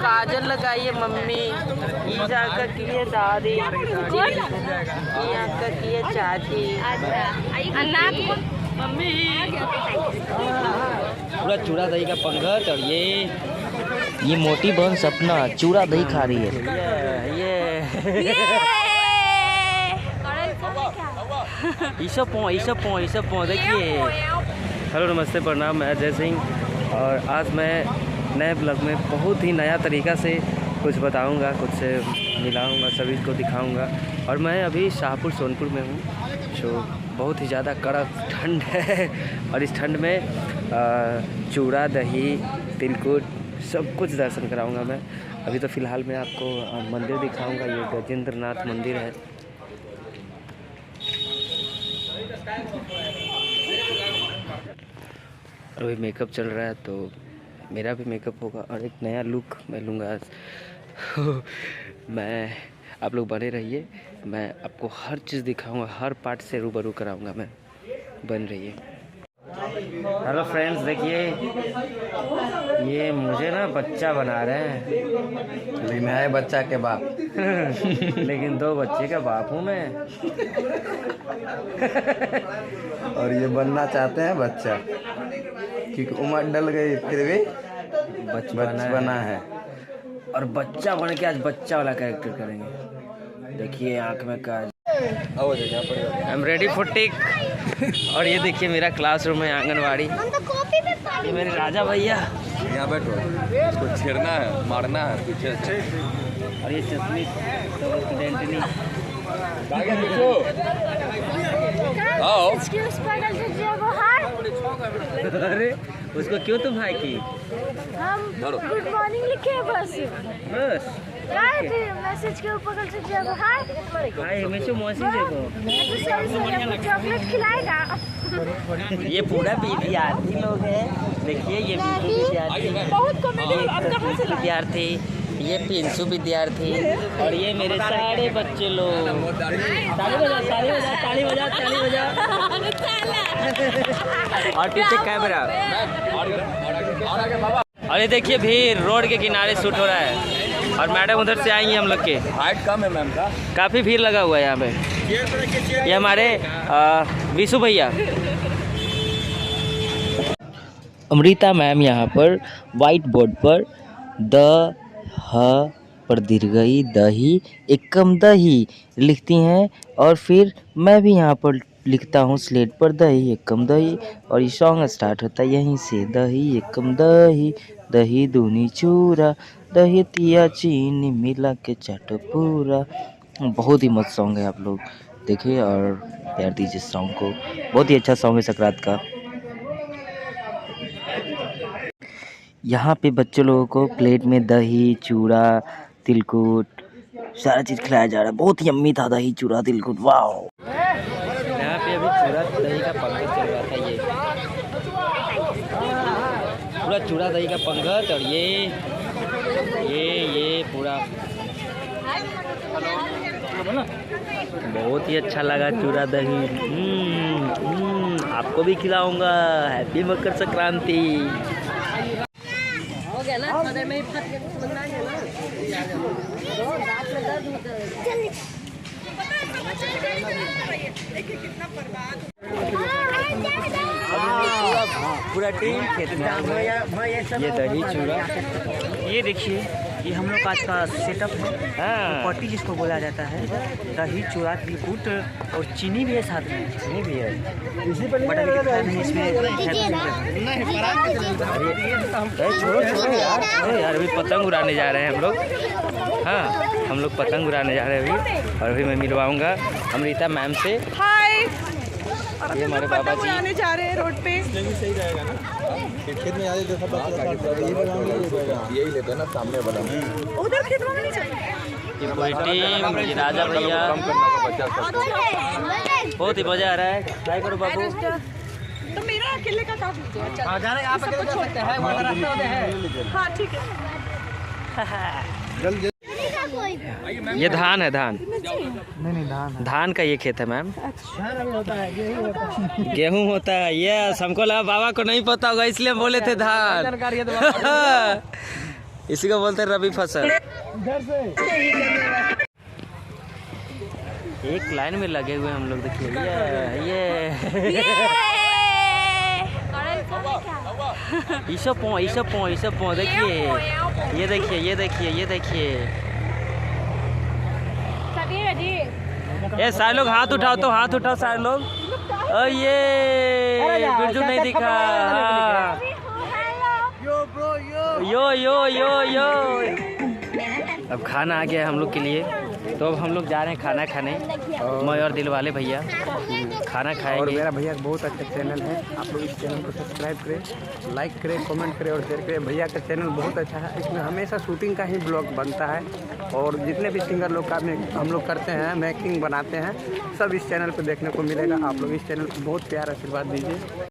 काजल लगाई है मम्मी, ईजा का की है दादी, यहाँ का की है चाची। मम्मी पूरा चूड़ा दही का पंगत। और ये मोटी बहन सपना चूड़ा दही खा रही है। ये ईसो देखिए। हेलो नमस्ते प्रणाम, मैं अजय सिंह और आज मैं नए ब्लॉग में बहुत ही नया तरीका से कुछ बताऊंगा, कुछ से मिलाऊंगा, सभी को दिखाऊंगा। और मैं अभी शाहपुर सोनपुर में हूँ, जो बहुत ही ज़्यादा कड़क ठंड है। और इस ठंड में चूड़ा दही तिलकुट सब कुछ दर्शन कराऊंगा मैं। अभी तो फ़िलहाल मैं आपको मंदिर दिखाऊंगा। ये गजेंद्र नाथ मंदिर है। और अभी मेकअप चल रहा है, तो मेरा भी मेकअप होगा और एक नया लुक मैं लूँगा आज। मैं आप लोग बने रहिए, मैं आपको हर चीज़ दिखाऊंगा, हर पार्ट से रूबरू कराऊंगा मैं। बन रहिए। हेलो फ्रेंड्स, देखिए ये मुझे ना बच्चा बना रहे हैं। अभी मैं आए बच्चा के बाप लेकिन 2 बच्चे का बाप हूँ मैं। और ये बनना चाहते हैं बच्चा, क्योंकि उम्र डल गई फिर भी बना है। और बच्चा बन के आज बच्चा वाला कैरेक्टर करेंगे। देखिए आँख में काज। I am ready for take. और ये देखिए मेरा क्लासरूम है, आंगनवाड़ी। ये मेरे राजा भैया। यहाँ बैठो, इसको छेड़ना है, मारना है पीछे से। और ये चटनी डेंटनी। अरे उसको क्यों तुम हाई की? हम गुड मॉर्निंग लिखे बस मैसेज के ऊपर कल से जब हाय हमेशा मौसी देखो। चॉकलेट खिलाएगा। ये पूरा विद्यार्थी लोग है। देखिए ये विद्यार्थी, बहुत कॉमेडी। विद्यार्थी, ये पिंसू विद्यार्थी और ये मेरे सारे बच्चे लोग। ताली बजा, ताली बजा, ताली बजा, ताली बजा। और पीछे कैमरा। और ये देखिए भीड़ रोड के किनारे शूट हो रहा है। और मैडम उधर से आएंगे हम लोग के। हाइट कम है मैम का, काफ़ी भीड़ लगा हुआ है यहाँ पे। ये हमारे विशु भैया। अमृता मैम यहाँ पर वाइट बोर्ड पर द ह पर दीर्घई दही एकम दही लिखती हैं। और फिर मैं भी यहाँ पर लिखता हूँ स्लेट पर दही एकम दही। और ये सॉन्ग स्टार्ट होता है यहीं से। दही एकम दही, दही दूनी चूरा, दही तिया चीनी मिला के चाटो पूरा। बहुत ही मस्त सॉन्ग है, आप लोग देखिए और प्यार दीजिए सॉन्ग को। बहुत ही अच्छा सॉन्ग है संक्रांत का। यहाँ पे बच्चे लोगों को प्लेट में दही चूड़ा तिलकुट सारा चीज़ खिलाया जा रहा है। बहुत ही यम्मी था दही चूड़ा तिलकुट, वाह। यहाँ पे अभी चूड़ा दही का पंगत चल रहा था। ये पूरा चूड़ा दही का पंगत। और ये पूरा बहुत ही अच्छा लगा चूड़ा दही। आपको भी खिलाऊंगा। हैप्पी मकर संक्रांति। हो गया ना, मगर में फट के बना गया ना। रात में दर्द होता है। पूरा टीम खेत में। ये दही चूड़ा, ये देखिए, ये हम लोग आज का सेटअप है। पट्टी जिसको बोला जाता है। दही चूड़ा तिलकुट और चीनी भी है साथ में। चीनी भी है। छोड़ो यार, अभी पतंग उड़ाने जा रहे हैं हम लोग। हाँ, हम लोग पतंग उड़ाने जा रहे हैं अभी। और अभी मैं मिलवाऊंगा अमृता मैम से। हाय। ये हमारे बाबा जी आने जा रहे हैं रोड पे। खेत में यही लेते हैं ना, सामने वाला उधर खेत में नहीं चलते। ये पूरी टीम, ये राजा भैया। बहुत ही मजा आ रहा है। ट्राई करो बाबू। तो मेरा अकेले का काम कीजिए। हाँ जाने आप अकेले जा सकते हैं, वहाँ रास्ता उधर है। हाँ ठीक है। ये धान है, धान नहीं धान का ये खेत है मैम। होता है, गेहूं होता है। ये हमको लगा बाबा को नहीं पता होगा, इसलिए बोले थे धान। इसी को बोलते हैं रबी फसल। एक लाइन में लगे हुए हम लोग, देखिए ये ईशो पो देखिए, ये देखिए ये देखिए ये देखिए। ये सारे लोग हाथ उठाओ, तो हाथ उठाओ सारे लोग। और ये बिरजू नहीं दिखा। यो अब खाना आ गया है हम लोग के लिए, तो अब हम लोग जा रहे हैं खाना खाने। मैं और दिल वाले भैया खाना खाएंगे। और मेरा भैया बहुत अच्छा चैनल है, आप लोग इस चैनल को सब्सक्राइब करें, लाइक करें, कमेंट करें और शेयर करें। भैया का चैनल बहुत अच्छा है, इसमें हमेशा शूटिंग का ही ब्लॉग बनता है और जितने भी सिंगर लोग का हम लोग करते हैं, मेकिंग बनाते हैं, सब इस चैनल पर देखने को मिलेगा। आप लोग इस चैनल को बहुत प्यार आशीर्वाद दीजिए।